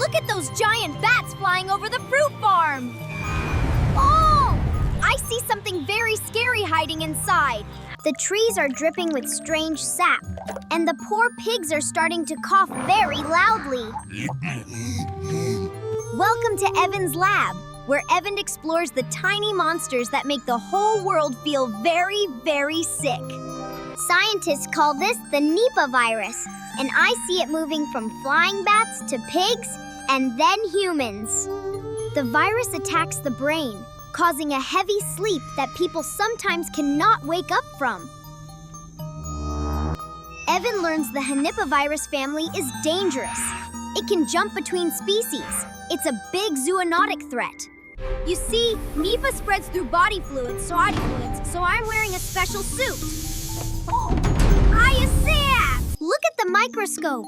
Look at those giant bats flying over the fruit farm! Oh! I see something very scary hiding inside. The trees are dripping with strange sap, and the poor pigs are starting to cough very loudly. Welcome to Evind's lab, where Evind explores the tiny monsters that make the whole world feel very, very sick. Scientists call this the Nipah virus, and I see it moving from flying bats to pigs and then humans. The virus attacks the brain, causing a heavy sleep that people sometimes cannot wake up from. Evind learns the Nipah virus family is dangerous. It can jump between species. It's a big zoonotic threat. You see, Nipah spreads through body fluids, so I'm wearing a special suit. Oh, I see it! Look at the microscope.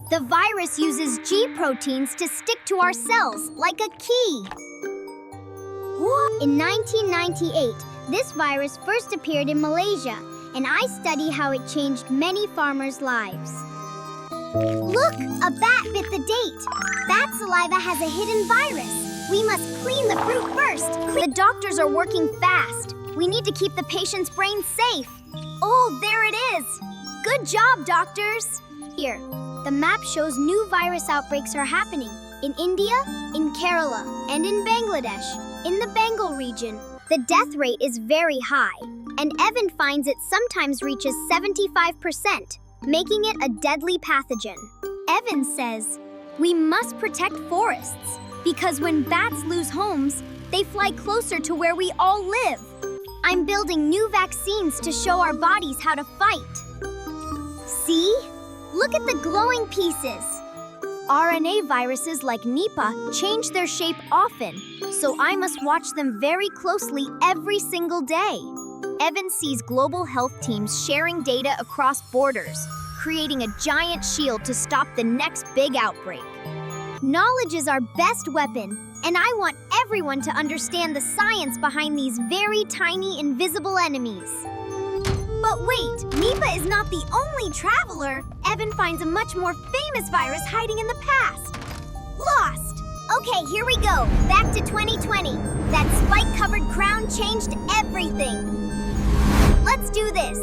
The virus uses G proteins to stick to our cells like a key. In 1998, this virus first appeared in Malaysia, and I study how it changed many farmers' lives. Look, a bat bit the date. Bat saliva has a hidden virus. We must clean the fruit first. The doctors are working fast. We need to keep the patient's brain safe. Oh, there it is. Good job, doctors. Here, the map shows new virus outbreaks are happening in India, in Kerala, and in Bangladesh, in the Bengal region. The death rate is very high, and Evind finds it sometimes reaches 75%, making it a deadly pathogen. Evind says, we must protect forests, because when bats lose homes, they fly closer to where we all live. I'm building new vaccines to show our bodies how to fight. See? Look at the glowing pieces. RNA viruses like Nipah change their shape often, so I must watch them very closely every single day. Evind sees global health teams sharing data across borders, creating a giant shield to stop the next big outbreak. Knowledge is our best weapon, and I want everyone to understand the science behind these very tiny invisible enemies. But wait, Nipah is not the only traveler. Evind finds a much more famous virus hiding in the past. Lost! Okay, here we go. Back to 2020. That spike-covered crown changed everything. Let's do this.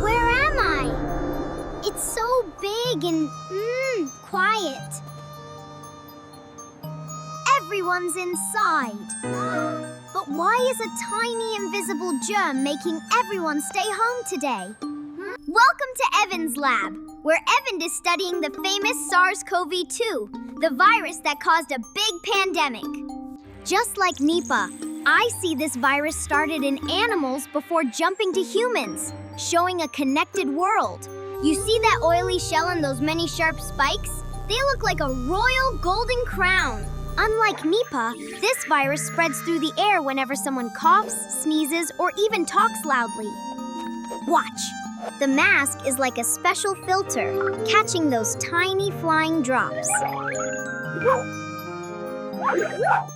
Where am I? It's so big and, quiet. Everyone's inside. But why is a tiny invisible germ making everyone stay home today? Welcome to Evind's lab, where Evind is studying the famous SARS-CoV-2, the virus that caused a big pandemic. Just like Nipah, I see this virus started in animals before jumping to humans, showing a connected world. You see that oily shell and those many sharp spikes? They look like a royal golden crown. Unlike Nipah, this virus spreads through the air whenever someone coughs, sneezes, or even talks loudly. Watch. The mask is like a special filter, catching those tiny flying drops.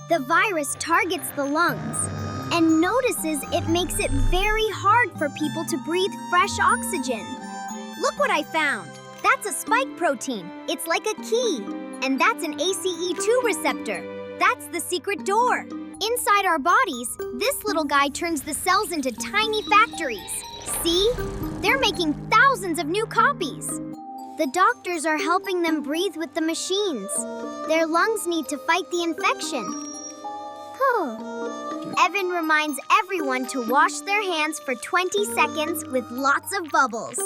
The virus targets the lungs and notices it makes it very hard for people to breathe fresh oxygen. Look what I found. That's a spike protein. It's like a key. And that's an ACE2 receptor. That's the secret door. Inside our bodies, this little guy turns the cells into tiny factories. See? They're making thousands of new copies. The doctors are helping them breathe with the machines. Their lungs need to fight the infection. Evind reminds everyone to wash their hands for 20 seconds with lots of bubbles.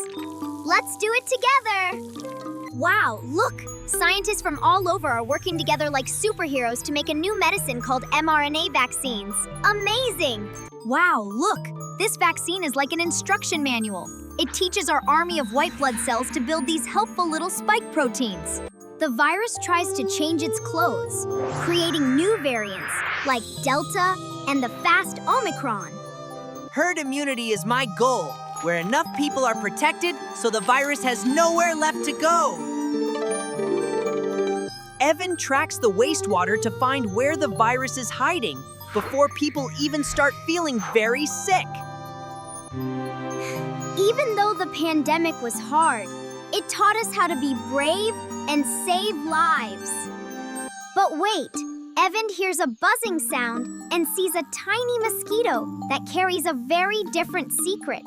Let's do it together! Wow, look! Scientists from all over are working together like superheroes to make a new medicine called mRNA vaccines. Amazing! Wow, look! This vaccine is like an instruction manual. It teaches our army of white blood cells to build these helpful little spike proteins. The virus tries to change its clothes, creating new variants like Delta and the fast Omicron. Herd immunity is my goal, where enough people are protected so the virus has nowhere left to go. Evind tracks the wastewater to find where the virus is hiding before people even start feeling very sick. Even though the pandemic was hard, it taught us how to be brave and save lives. But wait, Evind hears a buzzing sound and sees a tiny mosquito that carries a very different secret.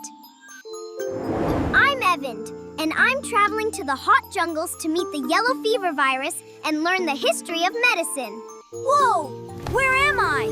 I'm Evind, and I'm traveling to the hot jungles to meet the yellow fever virus and learn the history of medicine. Whoa! Where am I?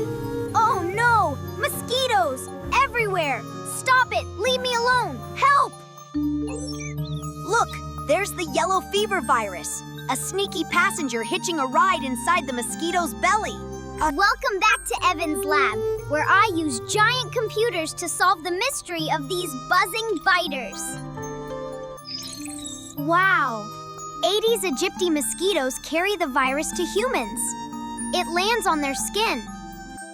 Oh no! Mosquitoes! Everywhere! Stop it! Leave me alone! Help! Look, there's the yellow fever virus. A sneaky passenger hitching a ride inside the mosquito's belly. Welcome back to Evind's lab, where I use giant computers to solve the mystery of these buzzing biters. Wow! Aedes aegypti mosquitoes carry the virus to humans. It lands on their skin.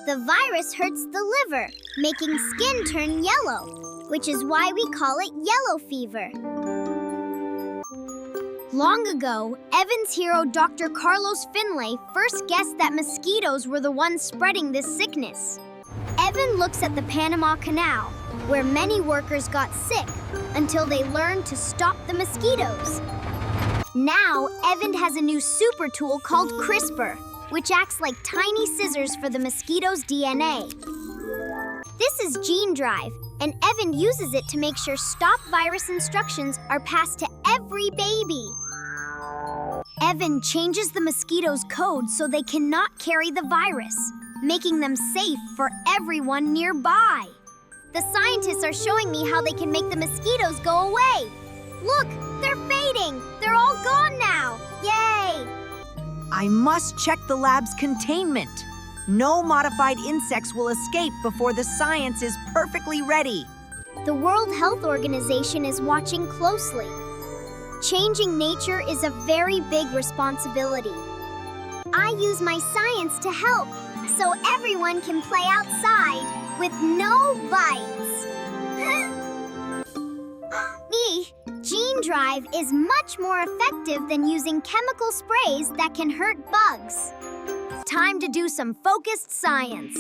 The virus hurts the liver, making skin turn yellow, which is why we call it yellow fever. Long ago, Evind's hero Dr. Carlos Finlay first guessed that mosquitoes were the ones spreading this sickness. Evind looks at the Panama Canal, where many workers got sick until they learned to stop the mosquitoes. Now, Evind has a new super tool called CRISPR, which acts like tiny scissors for the mosquito's DNA. This is Gene Drive, and Evind uses it to make sure stop virus instructions are passed to every baby. Evind changes the mosquitoes' code so they cannot carry the virus, making them safe for everyone nearby. The scientists are showing me how they can make the mosquitoes go away. Look, they're fading. They're all gone now. Yay! I must check the lab's containment. No modified insects will escape before the science is perfectly ready. The World Health Organization is watching closely. Changing nature is a very big responsibility. I use my science to help, so everyone can play outside with no bites. Gene Drive is much more effective than using chemical sprays that can hurt bugs. Time to do some focused science.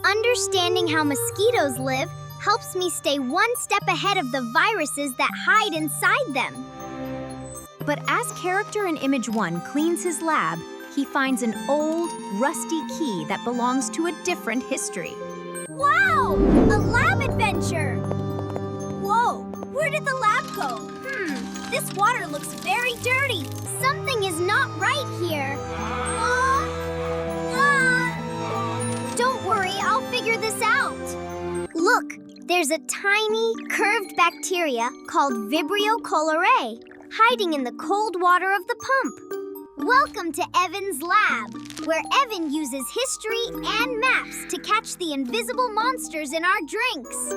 Understanding how mosquitoes live helps me stay one step ahead of the viruses that hide inside them. But as character in Image 1 cleans his lab, he finds an old, rusty key that belongs to a different history. Wow! A lab adventure! Whoa! Where did the lab go? This water looks very dirty. Something is not right here. Don't worry, I'll figure this out. Look, there's a tiny, curved bacteria called Vibrio cholerae hiding in the cold water of the pump. Welcome to Evind's lab, where Evind uses history and maps to catch the invisible monsters in our drinks.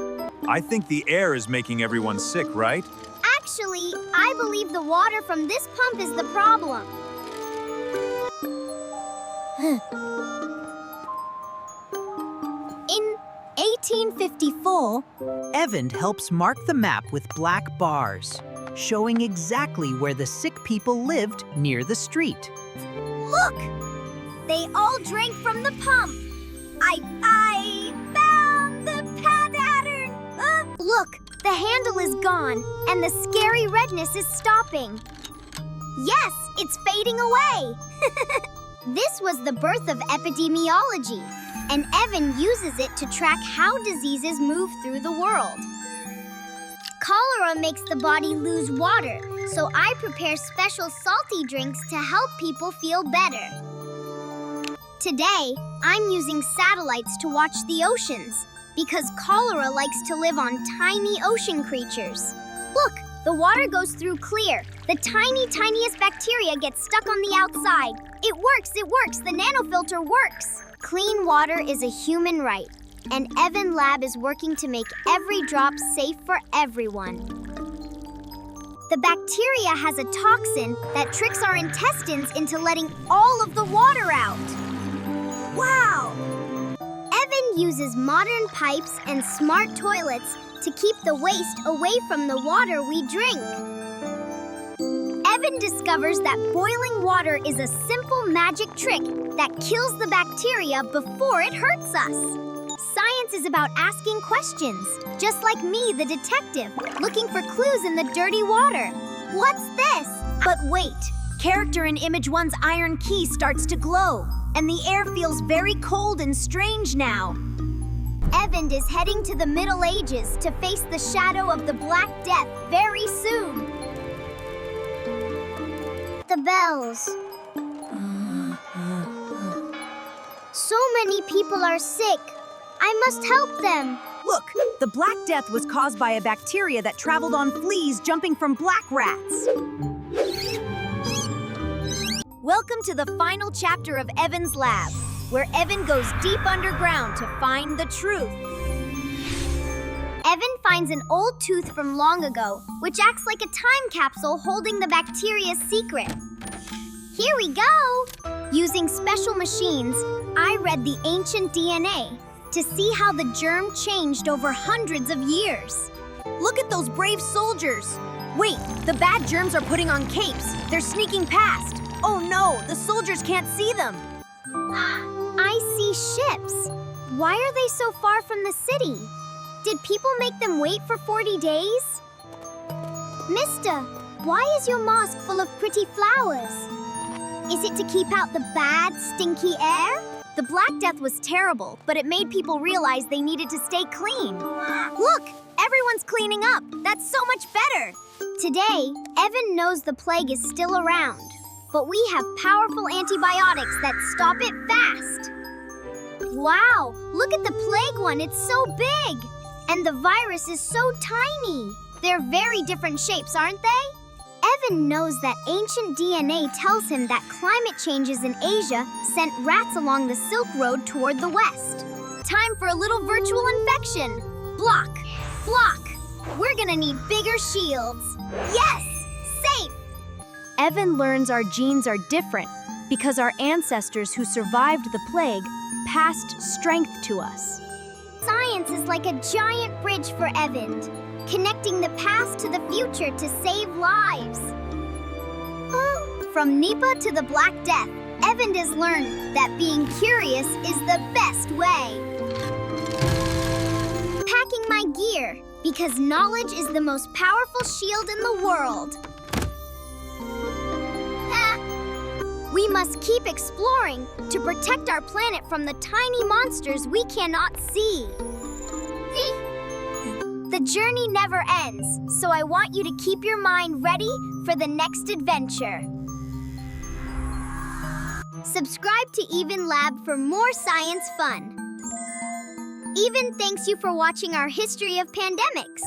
I think the air is making everyone sick, right? Actually, I believe the water from this pump is the problem. In 1854, Evind helps mark the map with black bars, showing exactly where the sick people lived near the street. look! They all drank from the pump. I found the pattern! Look, the handle is gone, and the scary redness is stopping. Yes, it's fading away. This was the birth of epidemiology, and Evind uses it to track how diseases move through the world. Cholera makes the body lose water, so I prepare special salty drinks to help people feel better. Today, I'm using satellites to watch the oceans, because cholera likes to live on tiny ocean creatures. Look, the water goes through clear. The tiniest bacteria gets stuck on the outside. It works, the nanofilter works. Clean water is a human right, and Evind Lab is working to make every drop safe for everyone. The bacteria has a toxin that tricks our intestines into letting all of the water out. Wow! Evind uses modern pipes and smart toilets to keep the waste away from the water we drink. Evind discovers that boiling water is a simple magic trick that kills the bacteria before it hurts us. Science Science is about asking questions, just like me, the detective, looking for clues in the dirty water. What's this? But wait, character in Image 1's iron key starts to glow, and the air feels very cold and strange now. Evind is heading to the Middle Ages to face the shadow of the Black Death very soon. The bells. So many people are sick. I must help them. Look, the Black Death was caused by a bacteria that traveled on fleas jumping from black rats. Welcome to the final chapter of Evind's lab, where Evind goes deep underground to find the truth. Evind finds an old tooth from long ago, which acts like a time capsule holding the bacteria's secret. Here we go! Using special machines, I read the ancient DNA to see how the germ changed over hundreds of years. Look at those brave soldiers. Wait, the bad germs are putting on capes. They're sneaking past. Oh no, the soldiers can't see them. I see ships. Why are they so far from the city? Did people make them wait for 40 days? Mister, why is your mosque full of pretty flowers? Is it to keep out the bad, stinky air? The Black Death was terrible, but it made people realize they needed to stay clean. Look, everyone's cleaning up. That's so much better. Today, Evind knows the plague is still around, but we have powerful antibiotics that stop it fast. Wow, look at the plague one, it's so big! And the virus is so tiny. They're very different shapes, aren't they? Evind knows that ancient DNA tells him that climate changes in Asia sent rats along the Silk Road toward the west. Time for a little virtual infection. Block, block. We're gonna need bigger shields. Yes, safe. Evind learns our genes are different because our ancestors who survived the plague passed strength to us. Science is like a giant bridge for Evind, connecting the past to the future to save lives. From Nipah to the Black Death, Evind has learned that being curious is the best way. Packing my gear, because knowledge is the most powerful shield in the world. We must keep exploring to protect our planet from the tiny monsters we cannot see. The journey never ends, so I want you to keep your mind ready for the next adventure. Subscribe to Evind Lab for more science fun. Evind thanks you for watching our history of pandemics.